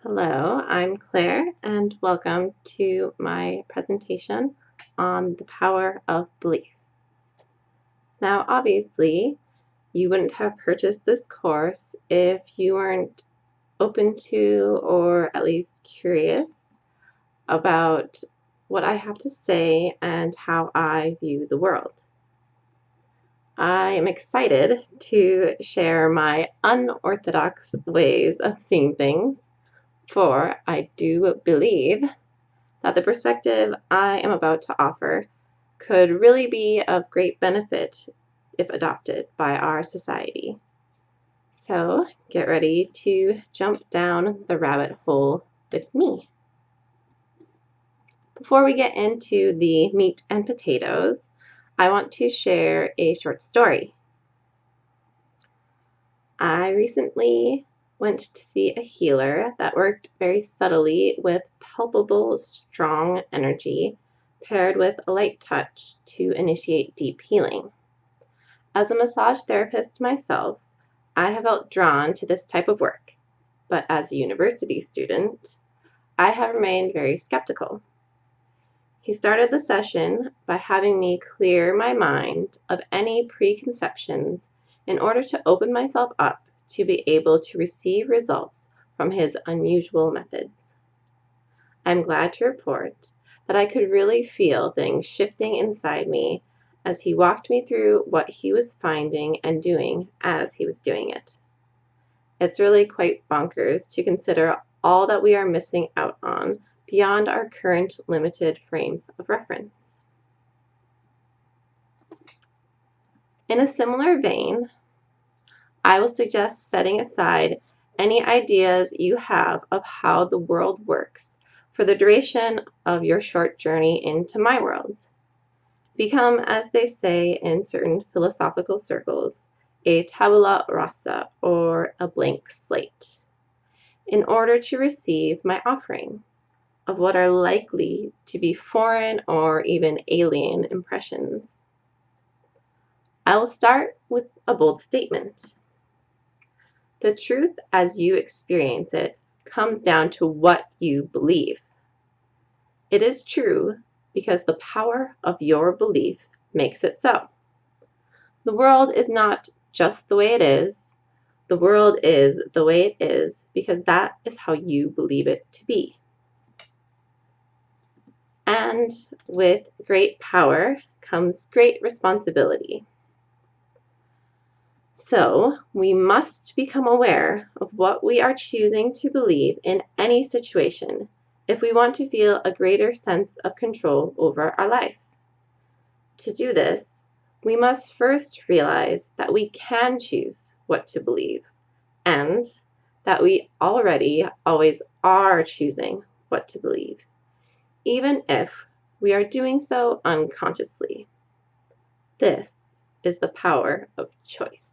Hello, I'm Claire, and welcome to my presentation on the power of belief. Now, obviously, you wouldn't have purchased this course if you weren't open to, or at least curious about what I have to say and how I view the world. I am excited to share my unorthodox ways of seeing things, for I do believe that the perspective I am about to offer could really be of great benefit if adopted by our society. So get ready to jump down the rabbit hole with me. Before we get into the meat and potatoes, I want to share a short story. I recently went to see a healer that worked very subtly with palpable, strong energy paired with a light touch to initiate deep healing. As a massage therapist myself, I have felt drawn to this type of work, but as a university student, I have remained very skeptical. He started the session by having me clear my mind of any preconceptions in order to open myself up to be able to receive results from his unusual methods. I'm glad to report that I could really feel things shifting inside me as he walked me through what he was finding and doing as he was doing it. It's really quite bonkers to consider all that we are missing out on beyond our current limited frames of reference. In a similar vein, I will suggest setting aside any ideas you have of how the world works for the duration of your short journey into my world. Become, as they say in certain philosophical circles, a tabula rasa, or a blank slate, in order to receive my offering of what are likely to be foreign or even alien impressions. I will start with a bold statement. The truth as you experience it comes down to what you believe. It is true because the power of your belief makes it so. The world is not just the way it is. The world is the way it is because that is how you believe it to be. And with great power comes great responsibility. So we must become aware of what we are choosing to believe in any situation if we want to feel a greater sense of control over our life. To do this, we must first realize that we can choose what to believe and that we already always are choosing what to believe, even if we are doing so unconsciously. This is the power of choice.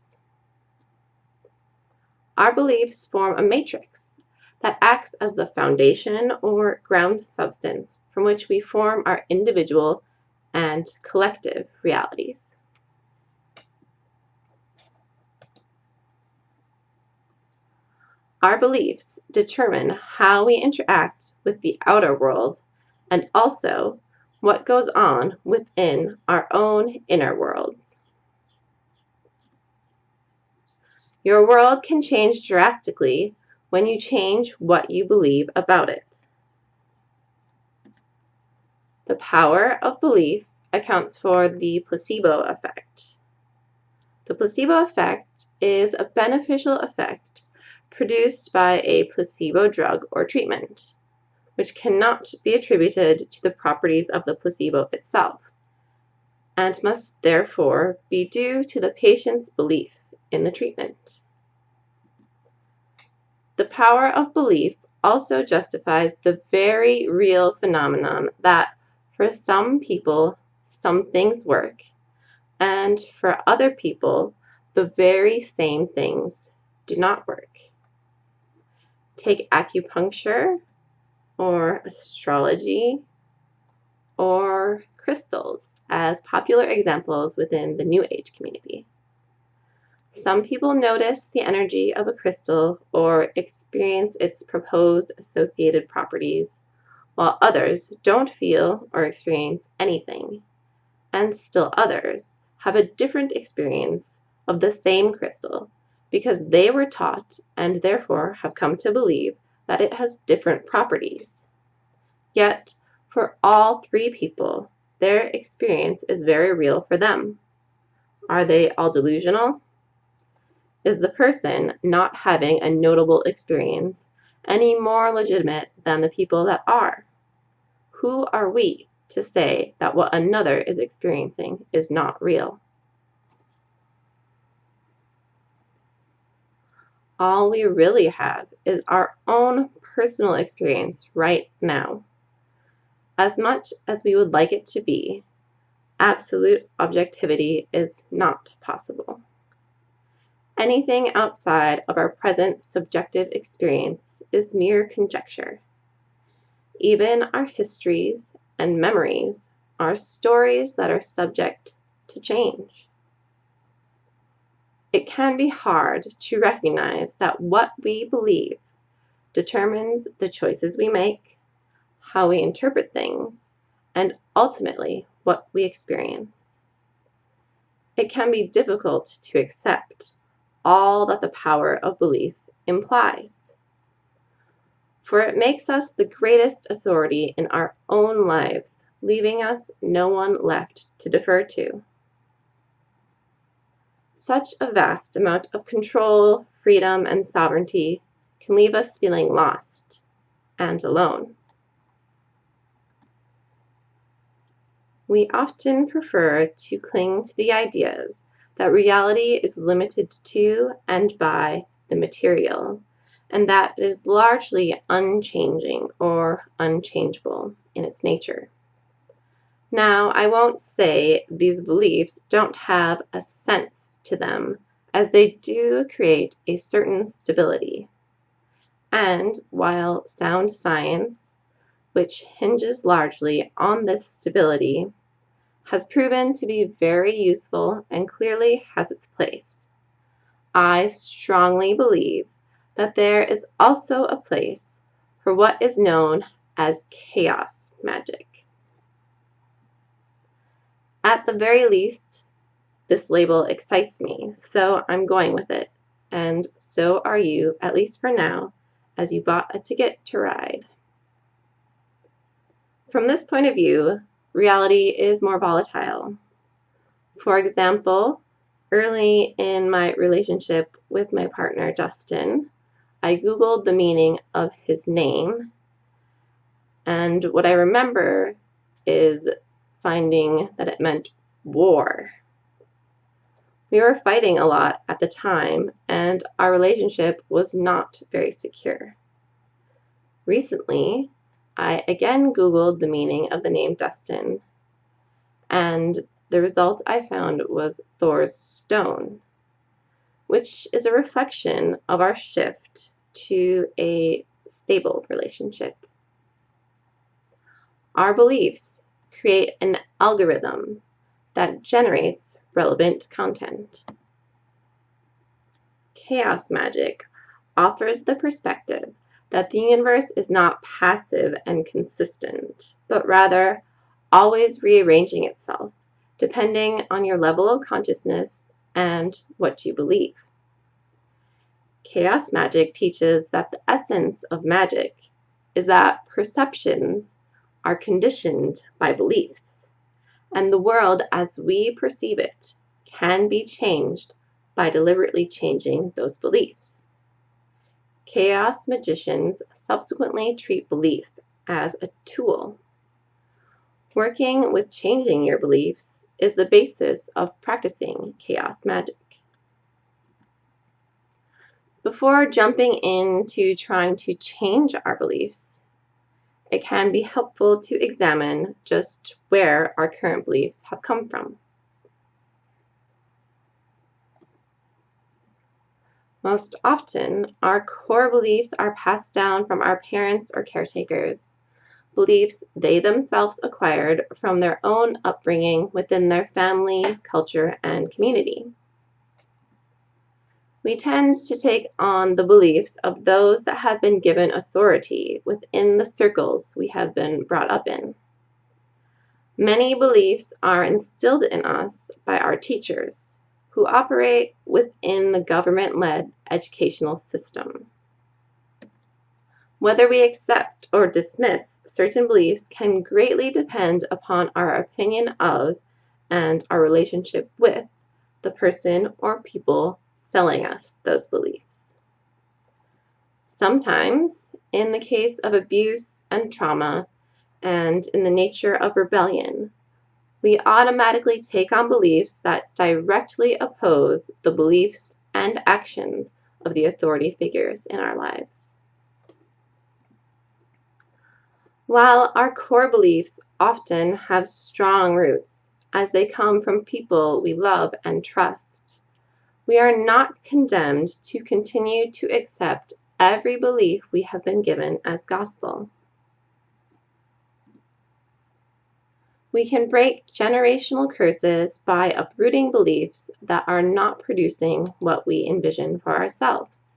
Our beliefs form a matrix that acts as the foundation or ground substance from which we form our individual and collective realities. Our beliefs determine how we interact with the outer world and also what goes on within our own inner worlds. Your world can change drastically when you change what you believe about it. The power of belief accounts for the placebo effect. The placebo effect is a beneficial effect produced by a placebo drug or treatment, which cannot be attributed to the properties of the placebo itself, and must therefore be due to the patient's belief in the treatment. The power of belief also justifies the very real phenomenon that for some people, some things work, and for other people, the very same things do not work. Take acupuncture, or astrology, or crystals as popular examples within the New Age community. Some people notice the energy of a crystal or experience its proposed associated properties, while others don't feel or experience anything, and still others have a different experience of the same crystal because they were taught and therefore have come to believe that it has different properties. Yet, for all three people, their experience is very real for them. Are they all delusional? Is the person not having a notable experience any more legitimate than the people that are? Who are we to say that what another is experiencing is not real? All we really have is our own personal experience right now. As much as we would like it to be, absolute objectivity is not possible. Anything outside of our present subjective experience is mere conjecture. Even our histories and memories are stories that are subject to change. It can be hard to recognize that what we believe determines the choices we make, how we interpret things, and ultimately what we experience. It can be difficult to accept all that the power of belief implies, for it makes us the greatest authority in our own lives, leaving us no one left to defer to. Such a vast amount of control, freedom, and sovereignty can leave us feeling lost and alone. We often prefer to cling to the ideas that reality is limited to and by the material, and that it is largely unchanging or unchangeable in its nature. Now, I won't say these beliefs don't have a sense to them, as they do create a certain stability. And while sound science, which hinges largely on this stability, has proven to be very useful and clearly has its place, I strongly believe that there is also a place for what is known as chaos magic. At the very least, this label excites me, so I'm going with it, and so are you, at least for now, as you bought a ticket to ride. From this point of view, reality is more volatile. For example, early in my relationship with my partner, Justin, I Googled the meaning of his name, and what I remember is finding that it meant war. We were fighting a lot at the time, and our relationship was not very secure. Recently, I again Googled the meaning of the name Dustin, and the result I found was Thor's stone, which is a reflection of our shift to a stable relationship. Our beliefs create an algorithm that generates relevant content. Chaos magic offers the perspective that the universe is not passive and consistent, but rather always rearranging itself, depending on your level of consciousness and what you believe. Chaos magic teaches that the essence of magic is that perceptions are conditioned by beliefs, and the world as we perceive it can be changed by deliberately changing those beliefs. Chaos magicians subsequently treat belief as a tool. Working with changing your beliefs is the basis of practicing chaos magic. Before jumping into trying to change our beliefs, it can be helpful to examine just where our current beliefs have come from. Most often, our core beliefs are passed down from our parents or caretakers, beliefs they themselves acquired from their own upbringing within their family, culture, and community. We tend to take on the beliefs of those that have been given authority within the circles we have been brought up in. Many beliefs are instilled in us by our teachers, who operate within the government-led educational system. Whether we accept or dismiss certain beliefs can greatly depend upon our opinion of and our relationship with the person or people selling us those beliefs. Sometimes, in the case of abuse and trauma, and in the nature of rebellion, we automatically take on beliefs that directly oppose the beliefs and actions of the authority figures in our lives. While our core beliefs often have strong roots, as they come from people we love and trust, we are not condemned to continue to accept every belief we have been given as gospel. We can break generational curses by uprooting beliefs that are not producing what we envision for ourselves.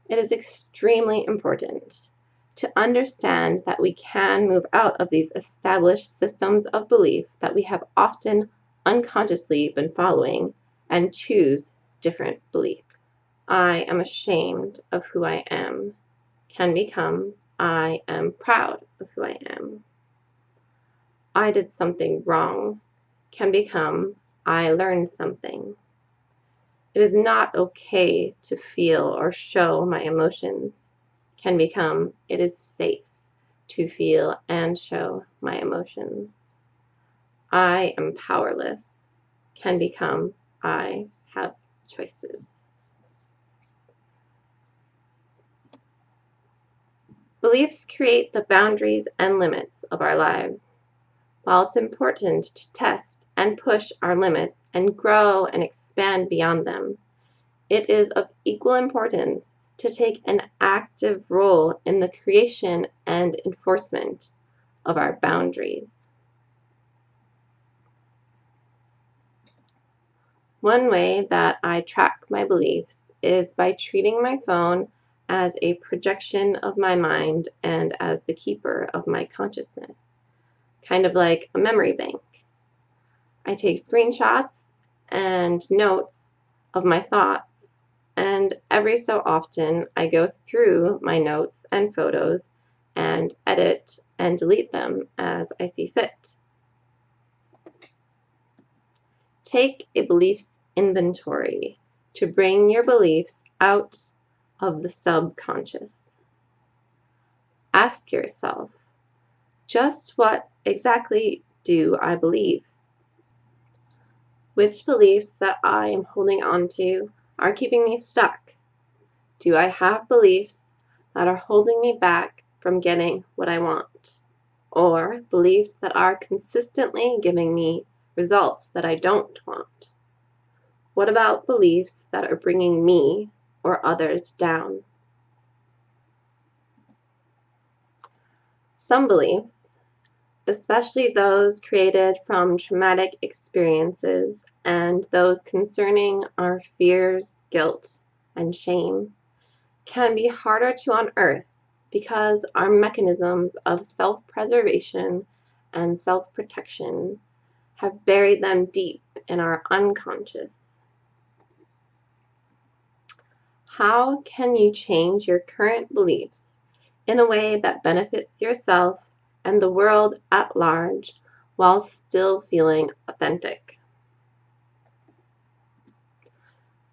It is extremely important to understand that we can move out of these established systems of belief that we have often unconsciously been following and choose different beliefs. I am ashamed of who I am can become I am proud of who I am. I did something wrong can become I learned something. It is not okay to feel or show my emotions can become it is safe to feel and show my emotions. I am powerless can become I have choices. Beliefs create the boundaries and limits of our lives. While it's important to test and push our limits and grow and expand beyond them, it is of equal importance to take an active role in the creation and enforcement of our boundaries. One way that I track my beliefs is by treating my phone as a projection of my mind and as the keeper of my consciousness, kind of like a memory bank. I take screenshots and notes of my thoughts, and every so often I go through my notes and photos and edit and delete them as I see fit. Take a beliefs inventory to bring your beliefs out of the subconscious. Ask yourself, just what exactly do I believe? Which beliefs that I am holding on to are keeping me stuck? Do I have beliefs that are holding me back from getting what I want? Or beliefs that are consistently giving me results that I don't want? What about beliefs that are bringing me or others down? Some beliefs, especially those created from traumatic experiences and those concerning our fears, guilt, and shame, can be harder to unearth because our mechanisms of self-preservation and self-protection have buried them deep in our unconscious. How can you change your current beliefs in a way that benefits yourself and the world at large while still feeling authentic?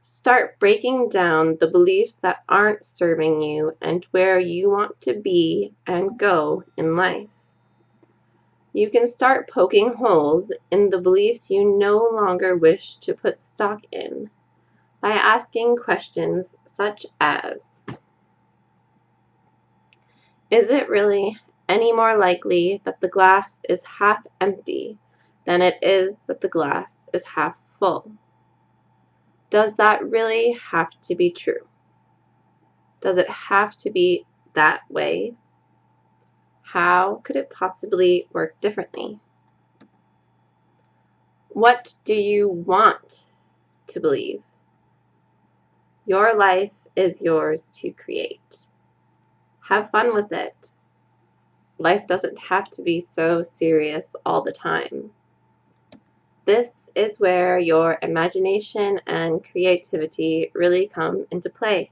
Start breaking down the beliefs that aren't serving you and where you want to be and go in life. You can start poking holes in the beliefs you no longer wish to put stock in by asking questions such as, is it really any more likely that the glass is half empty than it is that the glass is half full? Does that really have to be true? Does it have to be that way? How could it possibly work differently? What do you want to believe. Your life is yours to create. Have fun with it. Life doesn't have to be so serious all the time. This is where your imagination and creativity really come into play.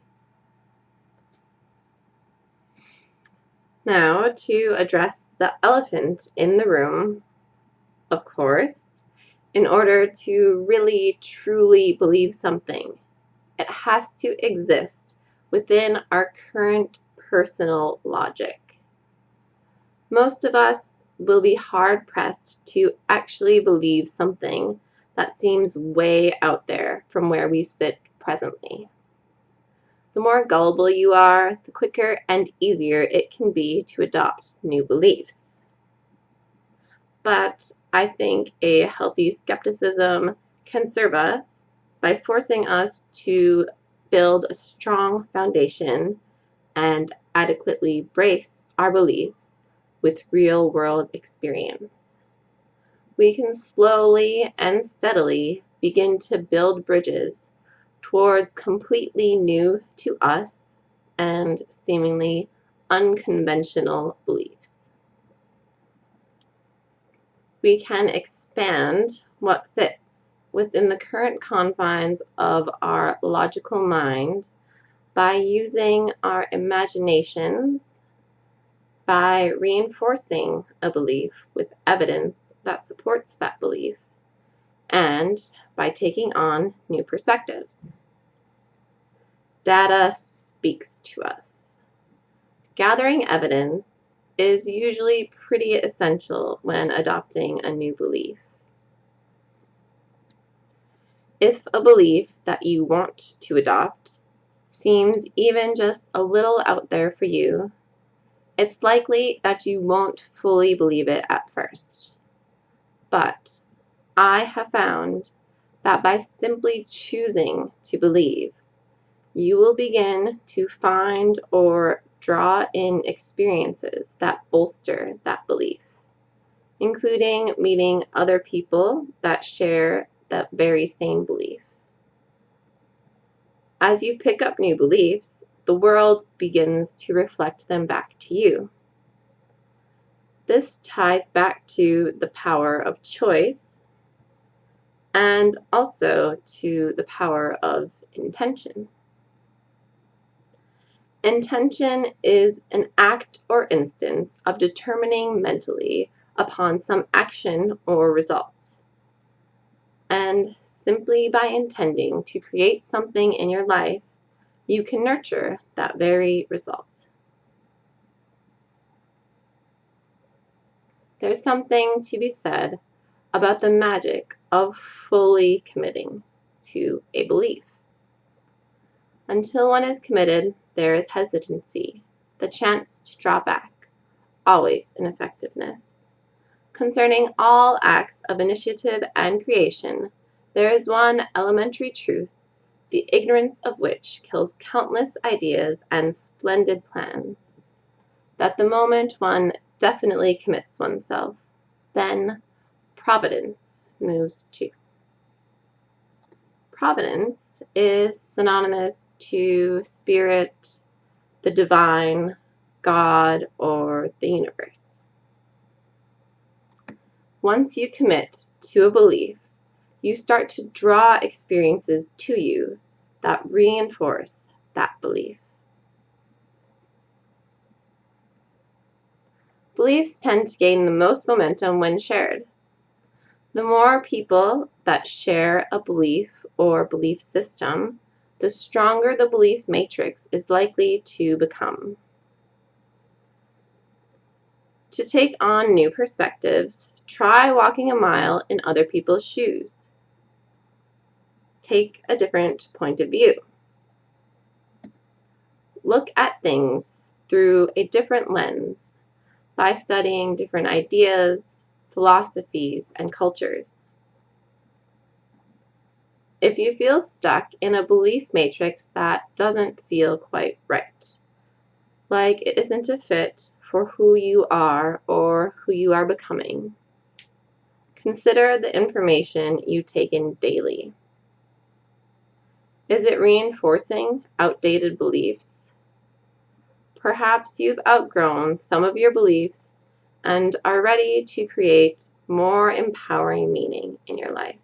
Now, to address the elephant in the room, of course, in order to really truly believe something, it has to exist within our current personal logic. Most of us will be hard-pressed to actually believe something that seems way out there from where we sit presently. The more gullible you are, the quicker and easier it can be to adopt new beliefs. But I think a healthy skepticism can serve us by forcing us to build a strong foundation and adequately brace our beliefs with real-world experience. We can slowly and steadily begin to build bridges towards completely new to us and seemingly unconventional beliefs. We can expand what fits within the current confines of our logical mind by using our imaginations, by reinforcing a belief with evidence that supports that belief, and by taking on new perspectives. Data speaks to us. Gathering evidence is usually pretty essential when adopting a new belief. If a belief that you want to adopt seems even just a little out there for you, it's likely that you won't fully believe it at first. But I have found that by simply choosing to believe, you will begin to find or draw in experiences that bolster that belief, including meeting other people that share that very same belief. As you pick up new beliefs, the world begins to reflect them back to you. This ties back to the power of choice and also to the power of intention. Intention is an act or instance of determining mentally upon some action or result. And simply by intending to create something in your life, you can nurture that very result. There's something to be said about the magic of fully committing to a belief. Until one is committed, there is hesitancy, the chance to draw back, always ineffectiveness. Concerning all acts of initiative and creation, there is one elementary truth, the ignorance of which kills countless ideas and splendid plans. That the moment one definitely commits oneself, then Providence moves too. Providence is synonymous to spirit, the divine, God, or the universe. Once you commit to a belief, you start to draw experiences to you that reinforce that belief. Beliefs tend to gain the most momentum when shared. The more people that share a belief or belief system, the stronger the belief matrix is likely to become. To take on new perspectives, try walking a mile in other people's shoes. Take a different point of view. Look at things through a different lens by studying different ideas, philosophies, and cultures. If you feel stuck in a belief matrix that doesn't feel quite right, like it isn't a fit for who you are or who you are becoming, consider the information you take in daily. Is it reinforcing outdated beliefs? Perhaps you've outgrown some of your beliefs and are ready to create more empowering meaning in your life.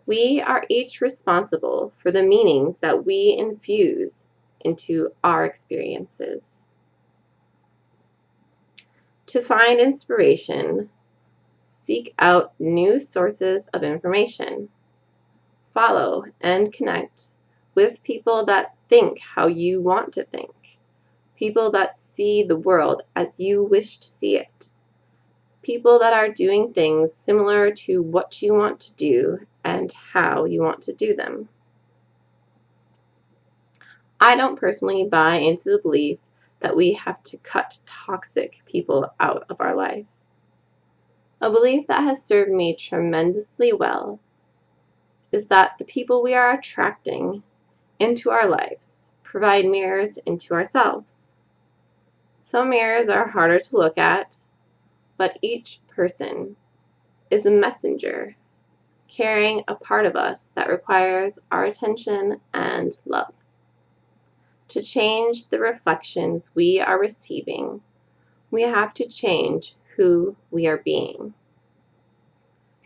We are each responsible for the meanings that we infuse into our experiences. To find inspiration, seek out new sources of information. Follow and connect with people that think how you want to think, people that see the world as you wish to see it, people that are doing things similar to what you want to do and how you want to do them. I don't personally buy into the belief that we have to cut toxic people out of our life. A belief that has served me tremendously well is that the people we are attracting into our lives provide mirrors into ourselves. Some mirrors are harder to look at, but each person is a messenger carrying a part of us that requires our attention and love. To change the reflections we are receiving, we have to change who we are being.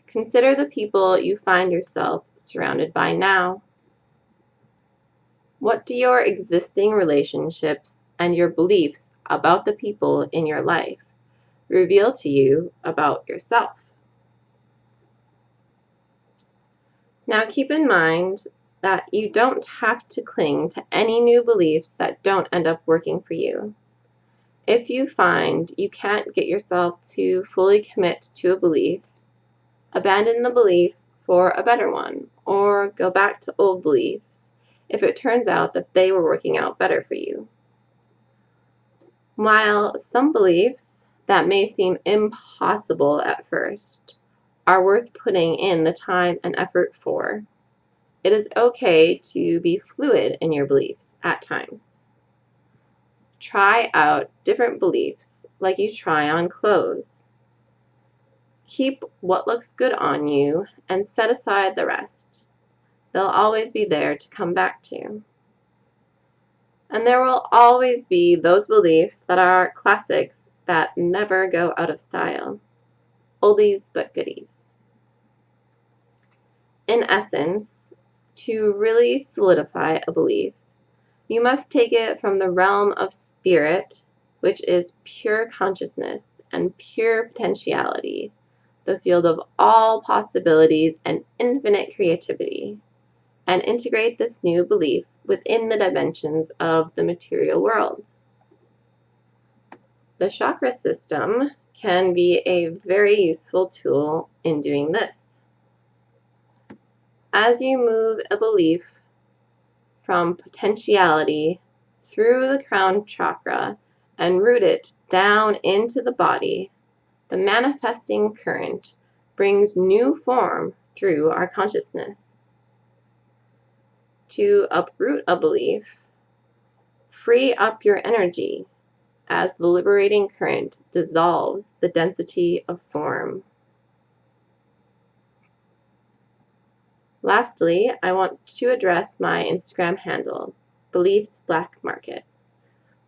Consider the people you find yourself surrounded by now. What do your existing relationships and your beliefs about the people in your life reveal to you about yourself? Now keep in mind that you don't have to cling to any new beliefs that don't end up working for you. If you find you can't get yourself to fully commit to a belief, abandon the belief for a better one, or go back to old beliefs if it turns out that they were working out better for you. While some beliefs that may seem impossible at first are worth putting in the time and effort for, it is okay to be fluid in your beliefs at times. Try out different beliefs like you try on clothes. Keep what looks good on you and set aside the rest. They'll always be there to come back to. And there will always be those beliefs that are classics that never go out of style. Oldies but goodies. In essence, to really solidify a belief, you must take it from the realm of spirit, which is pure consciousness and pure potentiality, the field of all possibilities and infinite creativity, and integrate this new belief within the dimensions of the material world. The chakra system can be a very useful tool in doing this. As you move a belief from potentiality through the crown chakra and root it down into the body, the manifesting current brings new form through our consciousness. To uproot a belief, free up your energy as the liberating current dissolves the density of form. Lastly, I want to address my Instagram handle, Beliefs Black Market,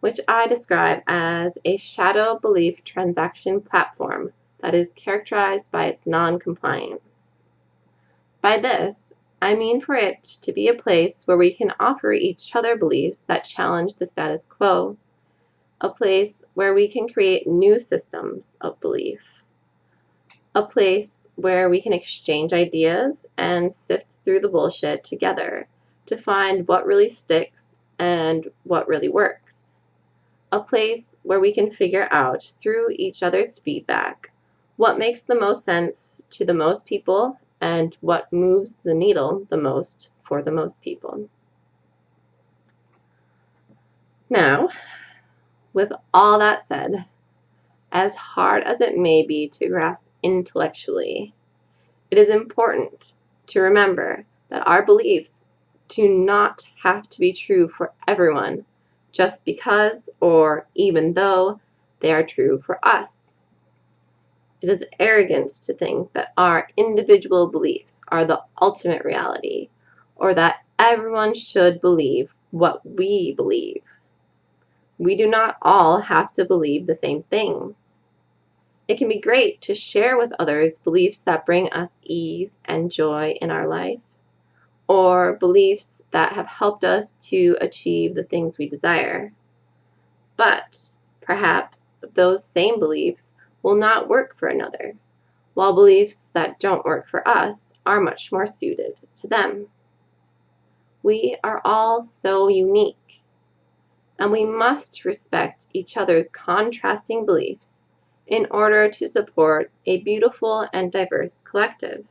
which I describe as a shadow belief transaction platform that is characterized by its non-compliance. By this, I mean for it to be a place where we can offer each other beliefs that challenge the status quo, a place where we can create new systems of belief, a place where we can exchange ideas and sift through the bullshit together to find what really sticks and what really works, a place where we can figure out through each other's feedback what makes the most sense to the most people and what moves the needle the most for the most people. Now, with all that said, as hard as it may be to grasp intellectually, it is important to remember that our beliefs do not have to be true for everyone just because or even though they are true for us. It is arrogance to think that our individual beliefs are the ultimate reality, or that everyone should believe what we believe. We do not all have to believe the same things. It can be great to share with others beliefs that bring us ease and joy in our life, or beliefs that have helped us to achieve the things we desire. But perhaps those same beliefs will not work for another, while beliefs that don't work for us are much more suited to them. We are all so unique, and we must respect each other's contrasting beliefs in order to support a beautiful and diverse collective.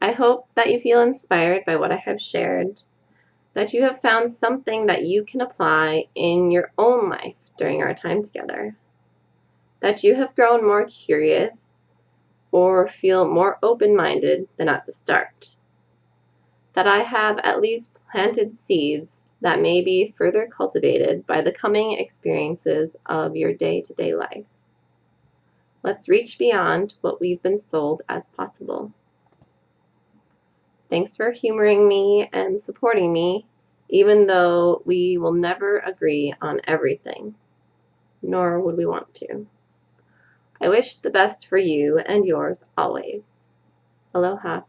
I hope that you feel inspired by what I have shared, that you have found something that you can apply in your own life during our time together, that you have grown more curious or feel more open-minded than at the start, that I have at least planted seeds that may be further cultivated by the coming experiences of your day-to-day life. Let's reach beyond what we've been sold as possible. Thanks for humoring me and supporting me, even though we will never agree on everything, nor would we want to. I wish the best for you and yours always. Aloha.